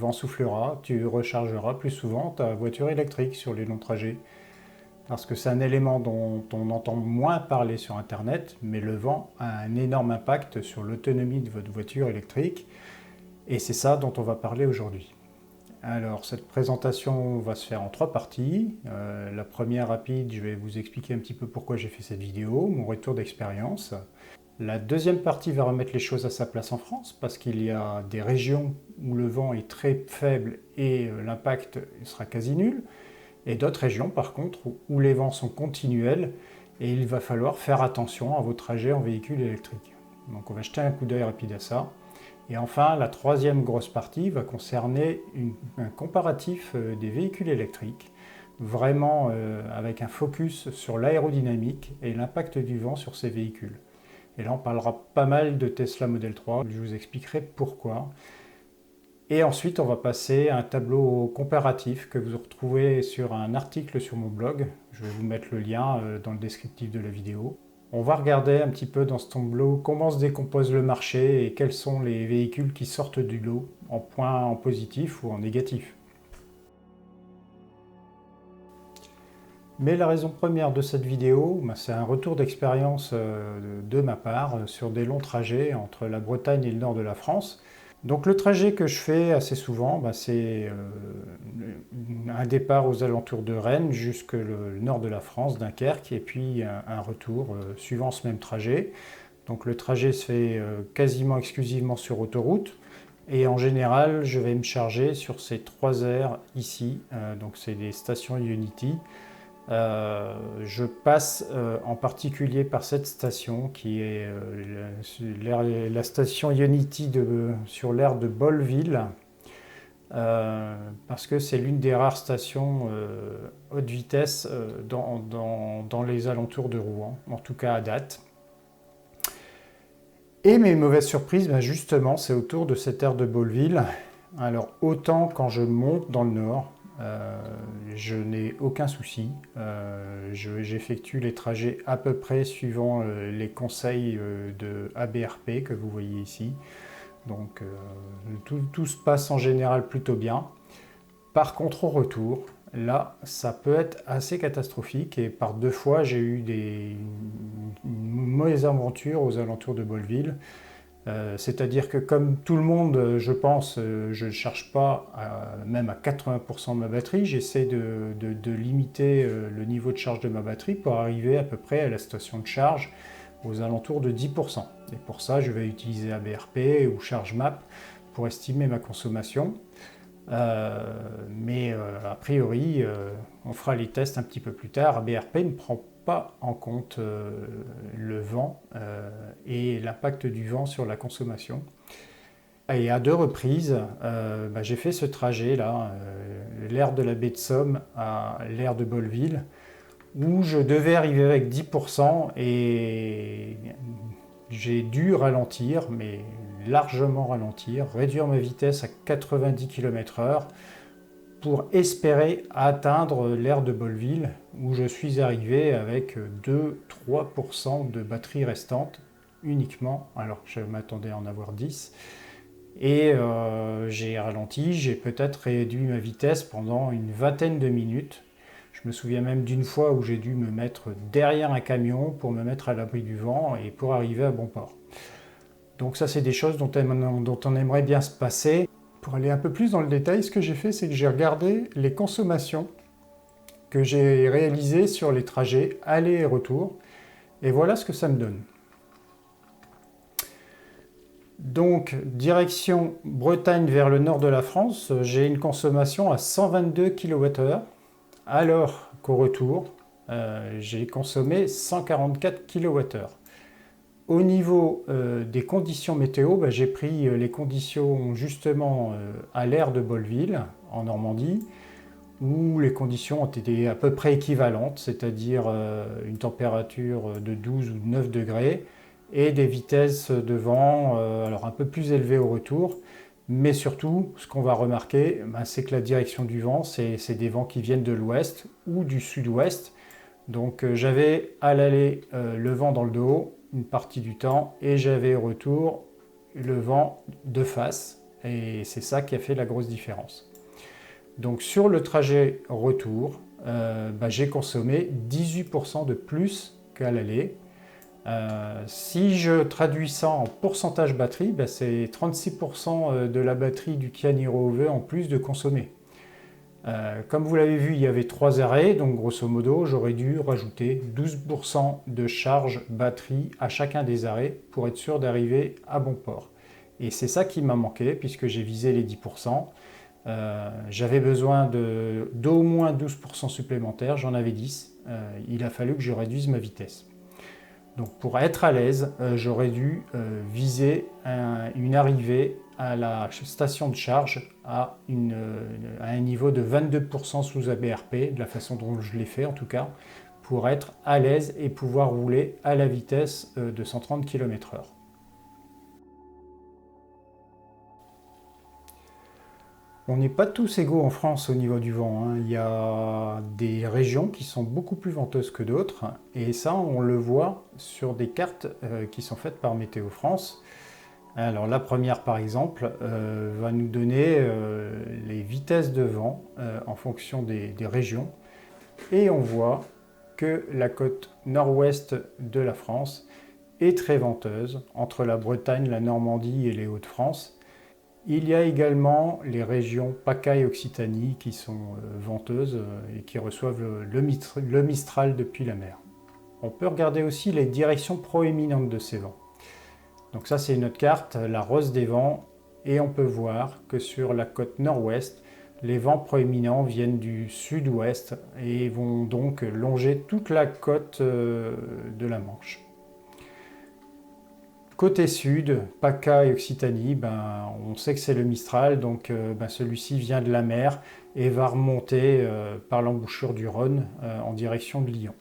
vent soufflera, tu rechargeras plus souvent ta voiture électrique sur les longs trajets. Parce que c'est un élément dont on entend moins parler sur Internet, mais le vent a un énorme impact sur l'autonomie de votre voiture électrique. Et c'est ça dont on va parler aujourd'hui. Alors, cette présentation va se faire en 3 parties. La première rapide, je vais vous expliquer un petit peu pourquoi j'ai fait cette vidéo, mon retour d'expérience. La deuxième partie va remettre les choses à sa place en France, parce qu'il y a des régions où le vent est très faible et l'impact sera quasi nul. Et d'autres régions, par contre, où les vents sont continuels et il va falloir faire attention à vos trajets en véhicule électrique. Donc on va jeter un coup d'œil rapide à ça. Et enfin, la troisième grosse partie va concerner un comparatif des véhicules électriques, vraiment avec un focus sur l'aérodynamique et l'impact du vent sur ces véhicules. Et là, on parlera pas mal de Tesla Model 3, je vous expliquerai pourquoi. Et ensuite, on va passer à un tableau comparatif que vous retrouvez sur un article sur mon blog. Je vais vous mettre le lien dans le descriptif de la vidéo. On va regarder un petit peu dans ce tableau comment se décompose le marché et quels sont les véhicules qui sortent du lot en positif ou en négatif. Mais la raison première de cette vidéo, c'est un retour d'expérience de ma part sur des longs trajets entre la Bretagne et le nord de la France. Donc le trajet que je fais assez souvent, c'est un départ aux alentours de Rennes jusque le nord de la France, Dunkerque, et puis un retour suivant ce même trajet. Donc le trajet se fait quasiment exclusivement sur autoroute. Et en général, je vais me charger sur ces 3 aires ici. Donc c'est des stations Ionity. Je passe en particulier par cette station qui est la station Ionity sur l'aire de Bolleville parce que c'est l'une des rares stations haute vitesse dans les alentours de Rouen, en tout cas à date. Et mes mauvaises surprises, justement, c'est autour de cette aire de Bolleville. Alors autant quand je monte dans le nord, je n'ai aucun souci. J'effectue les trajets à peu près suivant les conseils de ABRP que vous voyez ici. Donc tout se passe en général plutôt bien. Par contre, au retour, là, ça peut être assez catastrophique. Et par 2 fois, j'ai eu une mauvaise aventure aux alentours de Bolleville. C'est-à-dire que comme tout le monde, je pense, je ne charge pas même à 80% de ma batterie. J'essaie de limiter le niveau de charge de ma batterie pour arriver à peu près à la station de charge aux alentours de 10%. Et pour ça, je vais utiliser ABRP ou ChargeMap pour estimer ma consommation. Mais a priori, on fera les tests un petit peu plus tard. ABRP ne prend pas en compte le vent et l'impact du vent sur la consommation. Et à 2 reprises, j'ai fait ce trajet là, l'aire de la baie de Somme à l'aire de Bolleville, où je devais arriver avec 10% et j'ai dû ralentir, mais largement ralentir, réduire ma vitesse à 90 km/h pour espérer atteindre l'aire de Bolleville où je suis arrivé avec 2-3% de batterie restante uniquement, alors que je m'attendais à en avoir 10. Et j'ai ralenti, j'ai peut-être réduit ma vitesse pendant une vingtaine de minutes. Je me souviens même d'une fois où j'ai dû me mettre derrière un camion pour me mettre à l'abri du vent et pour arriver à bon port. Donc ça, c'est des choses dont on aimerait bien se passer. Pour aller un peu plus dans le détail, ce que j'ai fait, c'est que j'ai regardé les consommations que j'ai réalisées sur les trajets aller et retour. Et voilà ce que ça me donne. Donc, direction Bretagne vers le nord de la France, j'ai une consommation à 122 kWh, alors qu'au retour, j'ai consommé 144 kWh. Au niveau des conditions météo, j'ai pris les conditions justement à l'aire de Bolleville, en Normandie, où les conditions ont été à peu près équivalentes, c'est-à-dire une température de 12 ou 9 degrés et des vitesses de vent alors un peu plus élevées au retour. Mais surtout, ce qu'on va remarquer, c'est que la direction du vent, c'est des vents qui viennent de l'ouest ou du sud-ouest. Donc j'avais à l'aller le vent dans le dos une partie du temps et j'avais au retour le vent de face. et c'est ça qui a fait la grosse différence. Donc sur le trajet retour, j'ai consommé 18% de plus qu'à l'aller. Si je traduis ça en pourcentage batterie, c'est 36% de la batterie du Kia Niro EV en plus de consommer. Comme vous l'avez vu, il y avait 3 arrêts, donc grosso modo, j'aurais dû rajouter 12% de charge batterie à chacun des arrêts pour être sûr d'arriver à bon port. Et c'est ça qui m'a manqué, puisque j'ai visé les 10%. J'avais besoin d'au moins 12% supplémentaires, j'en avais 10. Il a fallu que je réduise ma vitesse. Donc pour être à l'aise, j'aurais dû viser une arrivée à la station de charge à un niveau de 22% sous ABRP, de la façon dont je l'ai fait en tout cas, pour être à l'aise et pouvoir rouler à la vitesse de 130 km/h. On n'est pas tous égaux en France au niveau du vent, hein. Il y a des régions qui sont beaucoup plus venteuses que d'autres, et ça on le voit sur des cartes qui sont faites par Météo France. Alors la première par exemple va nous donner les vitesses de vent en fonction des régions, et on voit que la côte nord-ouest de la France est très venteuse, entre la Bretagne, la Normandie et les Hauts-de-France. Il y a également les régions PACA et Occitanie qui sont venteuses et qui reçoivent le Mistral depuis la mer. On peut regarder aussi les directions proéminentes de ces vents. Donc ça c'est notre carte, la rose des vents, et on peut voir que sur la côte nord-ouest, les vents proéminents viennent du sud-ouest et vont donc longer toute la côte de la Manche. Côté sud, PACA et Occitanie, on sait que c'est le Mistral, donc celui-ci vient de la mer et va remonter par l'embouchure du Rhône en direction de Lyon.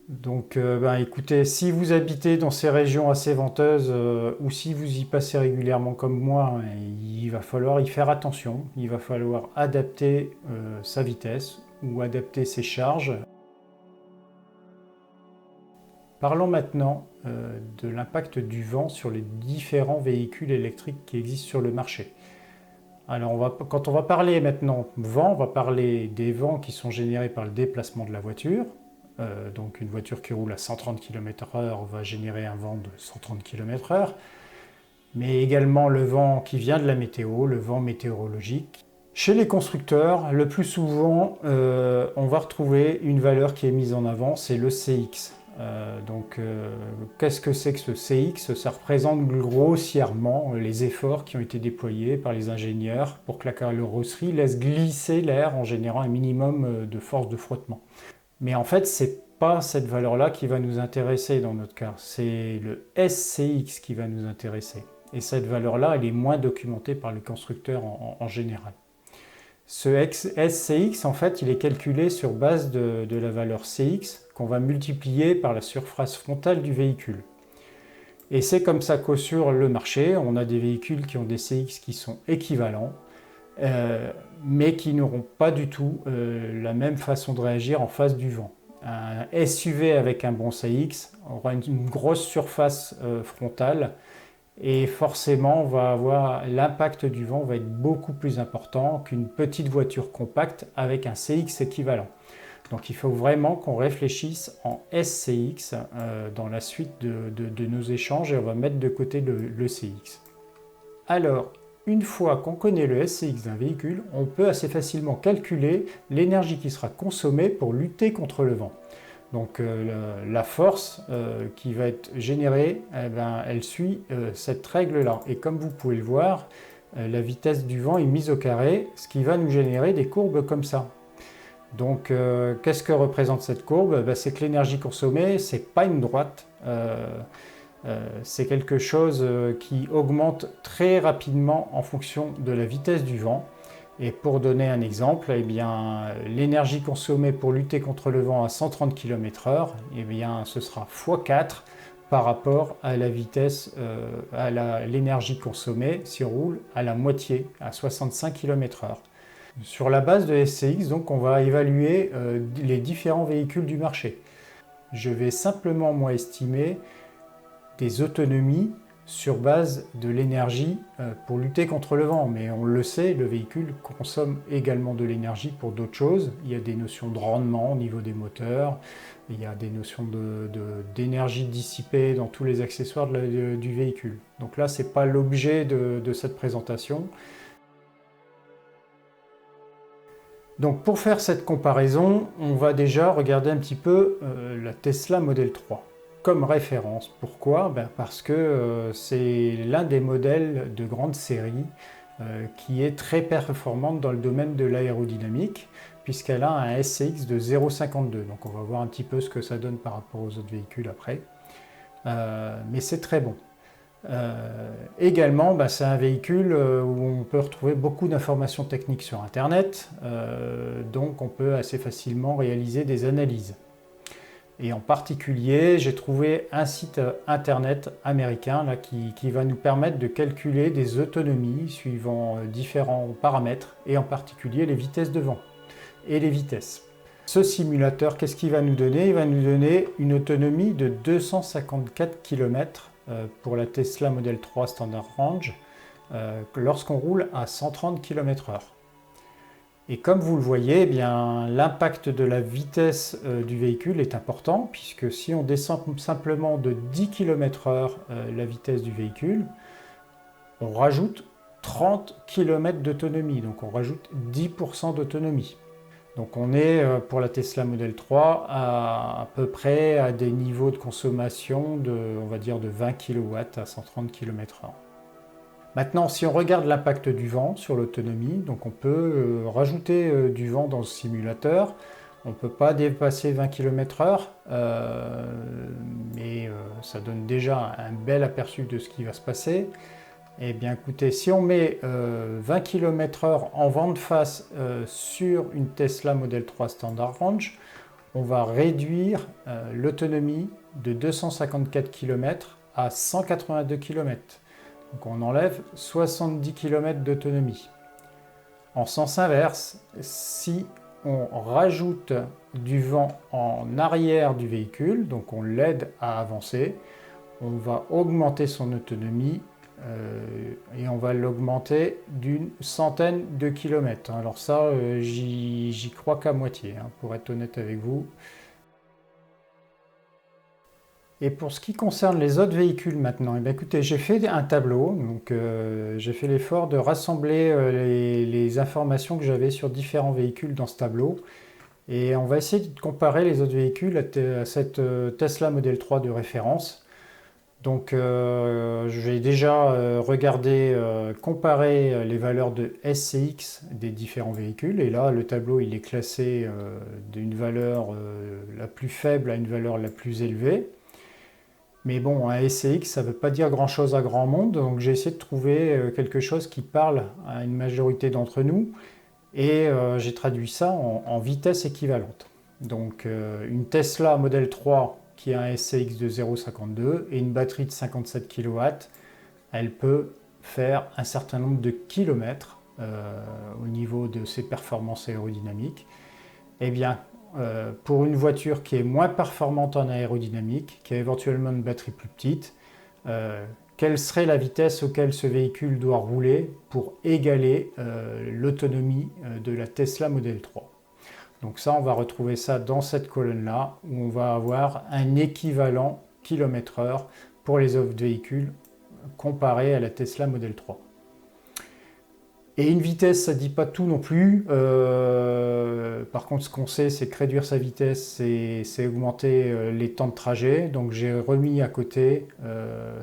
Donc écoutez, si vous habitez dans ces régions assez venteuses ou si vous y passez régulièrement comme moi, il va falloir y faire attention, il va falloir adapter sa vitesse ou adapter ses charges. Parlons maintenant de l'impact du vent sur les différents véhicules électriques qui existent sur le marché. Alors quand on va parler maintenant vent, on va parler des vents qui sont générés par le déplacement de la voiture. Donc une voiture qui roule à 130 km/h va générer un vent de 130 km/h, mais également le vent qui vient de la météo, le vent météorologique. Chez les constructeurs, le plus souvent, on va retrouver une valeur qui est mise en avant, c'est le CX. Qu'est-ce que c'est que ce CX? Ça représente grossièrement les efforts qui ont été déployés par les ingénieurs pour que la carrosserie laisse glisser l'air en générant un minimum de force de frottement. Mais en fait, c'est pas cette valeur-là qui va nous intéresser dans notre cas, c'est le SCX qui va nous intéresser. Et cette valeur-là, elle est moins documentée par les constructeurs en général. Ce SCX, en fait, il est calculé sur base de la valeur CX qu'on va multiplier par la surface frontale du véhicule. Et c'est comme ça que sur le marché, on a des véhicules qui ont des CX qui sont équivalents, mais qui n'auront pas du tout la même façon de réagir en face du vent. Un SUV avec un bon CX aura une grosse surface frontale, et forcément l'impact du vent va être beaucoup plus important qu'une petite voiture compacte avec un CX équivalent. Donc il faut vraiment qu'on réfléchisse en SCX dans la suite de nos échanges, et on va mettre de côté le CX. Alors, une fois qu'on connaît le SCX d'un véhicule, on peut assez facilement calculer l'énergie qui sera consommée pour lutter contre le vent. Donc la force qui va être générée, elle suit cette règle-là. Et comme vous pouvez le voir, la vitesse du vent est mise au carré, ce qui va nous générer des courbes comme ça. Donc qu'est-ce que représente cette courbe? C'est que l'énergie consommée, ce n'est pas une droite, c'est quelque chose qui augmente très rapidement en fonction de la vitesse du vent. Et pour donner un exemple, l'énergie consommée pour lutter contre le vent à 130 km/h, ce sera x4 par rapport à la vitesse, l'énergie consommée si on roule à la moitié, à 65 km/h. Sur la base de SCX, donc, on va évaluer les différents véhicules du marché. Je vais simplement, moi, estimer des autonomies sur base de l'énergie pour lutter contre le vent. Mais on le sait, le véhicule consomme également de l'énergie pour d'autres choses. Il y a des notions de rendement au niveau des moteurs, il y a des notions d'énergie dissipée dans tous les accessoires du véhicule. Donc là, ce n'est pas l'objet de cette présentation. Donc pour faire cette comparaison, on va déjà regarder un petit peu la Tesla Model 3 comme référence. Pourquoi? Parce que c'est l'un des modèles de grande série qui est très performante dans le domaine de l'aérodynamique, puisqu'elle a un SCX de 0,52. Donc on va voir un petit peu ce que ça donne par rapport aux autres véhicules après. Mais c'est très bon. Également, c'est un véhicule où on peut retrouver beaucoup d'informations techniques sur Internet, donc on peut assez facilement réaliser des analyses. Et en particulier, j'ai trouvé un site internet américain là, qui va nous permettre de calculer des autonomies suivant différents paramètres, et en particulier les vitesses de vent et les vitesses. Ce simulateur, qu'est-ce qu'il va nous donner? Il va nous donner une autonomie de 254 km pour la Tesla Model 3 Standard Range lorsqu'on roule à 130 km/h. Et comme vous le voyez, l'impact de la vitesse du véhicule est important, puisque si on descend simplement de 10 km/h la vitesse du véhicule, on rajoute 30 km d'autonomie, donc on rajoute 10% d'autonomie. Donc on est pour la Tesla Model 3 à peu près à des niveaux de consommation on va dire de 20 kW à 130 km/h. Maintenant, si on regarde l'impact du vent sur l'autonomie, donc on peut rajouter du vent dans le simulateur. On ne peut pas dépasser 20 km/h, mais ça donne déjà un bel aperçu de ce qui va se passer. Eh bien écoutez, si on met 20 km/h en vent de face sur une Tesla Model 3 Standard Range, on va réduire l'autonomie de 254 km à 182 km. Donc on enlève 70 km d'autonomie. En sens inverse, si on rajoute du vent en arrière du véhicule, donc on l'aide à avancer, on va augmenter son autonomie et on va l'augmenter d'une centaine de kilomètres. Alors ça, j'y crois qu'à moitié, pour être honnête avec vous. Et pour ce qui concerne les autres véhicules maintenant, écoutez, j'ai fait un tableau, donc j'ai fait l'effort de rassembler les informations que j'avais sur différents véhicules dans ce tableau. Et on va essayer de comparer les autres véhicules à cette Tesla Model 3 de référence. Donc je vais déjà regarder, comparer les valeurs de SCX des différents véhicules. Et là, le tableau il est classé d'une valeur la plus faible à une valeur la plus élevée. Mais bon, un SCX, ça ne veut pas dire grand-chose à grand monde, donc j'ai essayé de trouver quelque chose qui parle à une majorité d'entre nous, et j'ai traduit ça en vitesse équivalente. Donc une Tesla Model 3 qui a un SCX de 0,52 et une batterie de 57 kW, elle peut faire un certain nombre de kilomètres au niveau de ses performances aérodynamiques. Eh bien, pour une voiture qui est moins performante en aérodynamique, qui a éventuellement une batterie plus petite, quelle serait la vitesse auquel ce véhicule doit rouler pour égaler l'autonomie de la Tesla Model 3. Donc ça, on va retrouver ça dans cette colonne-là, où on va avoir un équivalent km/h pour les autres véhicules comparé à la Tesla Model 3. Et une vitesse, ça ne dit pas tout non plus. Par contre, ce qu'on sait, c'est que réduire sa vitesse, c'est augmenter les temps de trajet. Donc j'ai remis à côté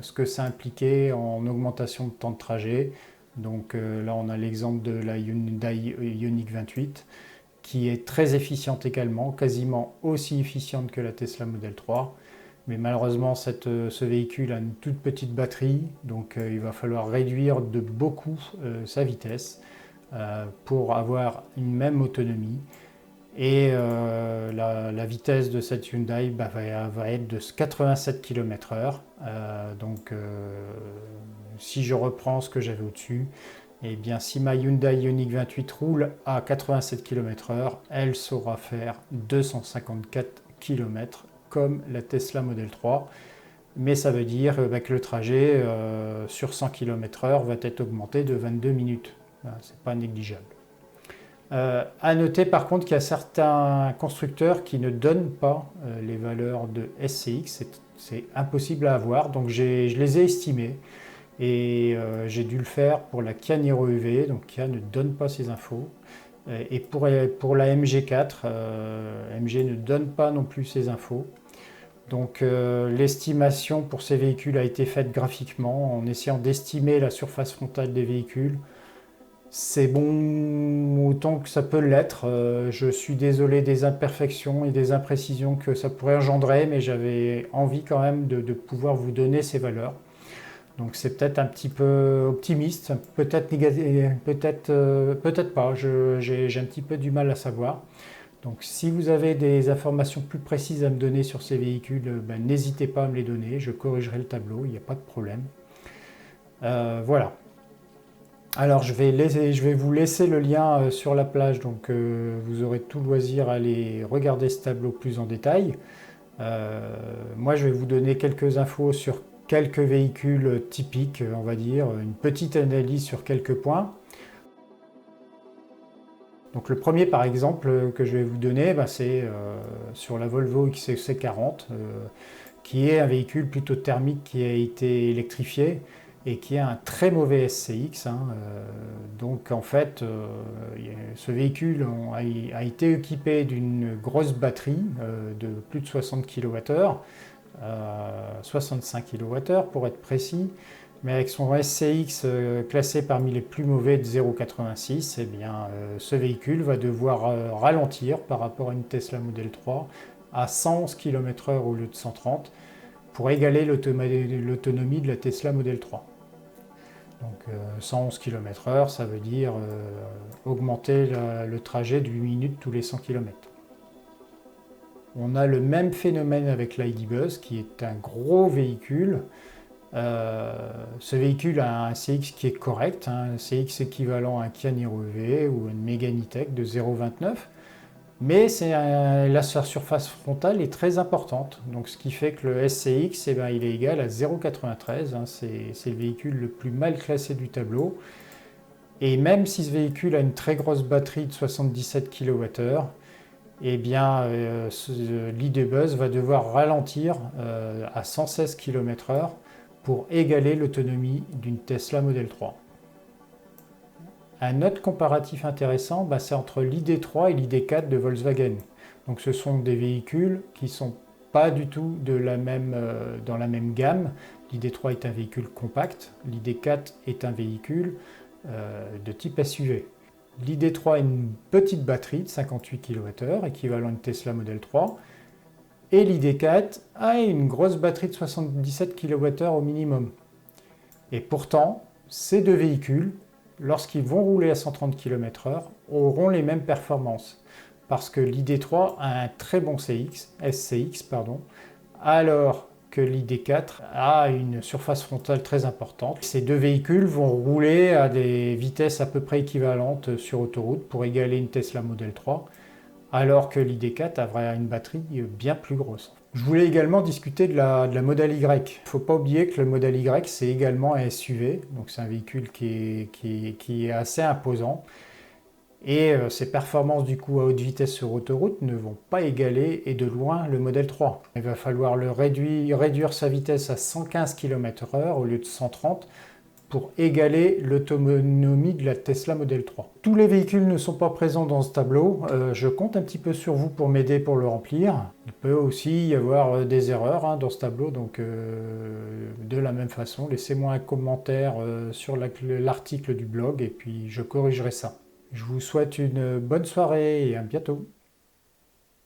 ce que ça impliquait en augmentation de temps de trajet. Donc là, on a l'exemple de la Hyundai Ioniq 28, qui est très efficiente également, quasiment aussi efficiente que la Tesla Model 3. Mais malheureusement, ce véhicule a une toute petite batterie, donc il va falloir réduire de beaucoup sa vitesse pour avoir une même autonomie. Et la vitesse de cette Hyundai va être de 87 km/h. Donc si je reprends ce que j'avais au-dessus, eh bien si ma Hyundai Ioniq 28 roule à 87 km/h, elle saura faire 254 km comme la Tesla Model 3. mais ça veut dire que le trajet sur 100 km/h va être augmenté de 22 minutes. C'est pas négligeable. À noter par contre qu'il y a certains constructeurs qui ne donnent pas les valeurs de SCX, c'est impossible à avoir, donc je les ai estimés et j'ai dû le faire pour la Kia Niro EV, donc Kia ne donne pas ces infos. Et pour la MG4, MG ne donne pas non plus ces infos. Donc l'estimation pour ces véhicules a été faite graphiquement en essayant d'estimer la surface frontale des véhicules. C'est bon autant que ça peut l'être. Je suis désolé des imperfections et des imprécisions que ça pourrait engendrer, mais j'avais envie quand même de pouvoir vous donner ces valeurs. Donc c'est peut-être un petit peu optimiste, peut-être négatif, peut-être pas, j'ai un petit peu du mal à savoir. Donc si vous avez des informations plus précises à me donner sur ces véhicules, n'hésitez pas à me les donner, je corrigerai le tableau, il n'y a pas de problème. Voilà. Alors je vais vous laisser le lien sur la plage, donc vous aurez tout loisir à aller regarder ce tableau plus en détail. Moi je vais vous donner quelques infos sur quelques véhicules typiques, on va dire, une petite analyse sur quelques points. Donc le premier par exemple que je vais vous donner, c'est sur la Volvo XC40, qui est un véhicule plutôt thermique qui a été électrifié et qui a un très mauvais SCX. Donc en fait, ce véhicule a été équipé d'une grosse batterie de plus de 60 kWh, 65 kWh pour être précis, mais avec son SCX classé parmi les plus mauvais de 0,86, eh bien, ce véhicule va devoir ralentir par rapport à une Tesla Model 3 à 111 km/h au lieu de 130 pour égaler l'autonomie de la Tesla Model 3. Donc 111 km/h, ça veut dire augmenter le trajet de 8 minutes tous les 100 km. On a le même phénomène avec l'ID Buzz, qui est un gros véhicule. Ce véhicule a un CX qui est correct, un CX équivalent à un Kia Niro EV ou une Megane E-Tech de 0,29. Mais sa surface frontale est très importante, donc ce qui fait que le SCX il est égal à 0,93, c'est le véhicule le plus mal classé du tableau. Et même si ce véhicule a une très grosse batterie de 77 kWh, l'ID Buzz va devoir ralentir à 116 km/h pour égaler l'autonomie d'une Tesla Model 3. Un autre comparatif intéressant, c'est entre l'ID3 et l'ID4 de Volkswagen. Donc ce sont des véhicules qui ne sont pas du tout dans la même gamme. L'ID3 est un véhicule compact, l'ID4 est un véhicule de type SUV. L'ID3 a une petite batterie de 58 kWh, équivalent à une Tesla Model 3, et l'ID4 a une grosse batterie de 77 kWh au minimum. Et pourtant, ces deux véhicules, lorsqu'ils vont rouler à 130 km/h, auront les mêmes performances. Parce que l'ID3 a un très bon SCX, alors que l'ID4 a une surface frontale très importante. Ces deux véhicules vont rouler à des vitesses à peu près équivalentes sur autoroute pour égaler une Tesla Model 3, alors que l'ID4 a une batterie bien plus grosse. Je voulais également discuter de la Model Y. Il ne faut pas oublier que le Model Y, c'est également un SUV, donc c'est un véhicule qui est assez imposant. Et ses performances du coup à haute vitesse sur autoroute ne vont pas égaler et de loin le Model 3. Il va falloir réduire sa vitesse à 115 km/h au lieu de 130 pour égaler l'autonomie de la Tesla Model 3. Tous les véhicules ne sont pas présents dans ce tableau. Je compte un petit peu sur vous pour m'aider pour le remplir. Il peut aussi y avoir des erreurs dans ce tableau, donc de la même façon, laissez-moi un commentaire sur l'article du blog et puis je corrigerai ça. Je vous souhaite une bonne soirée et à bientôt.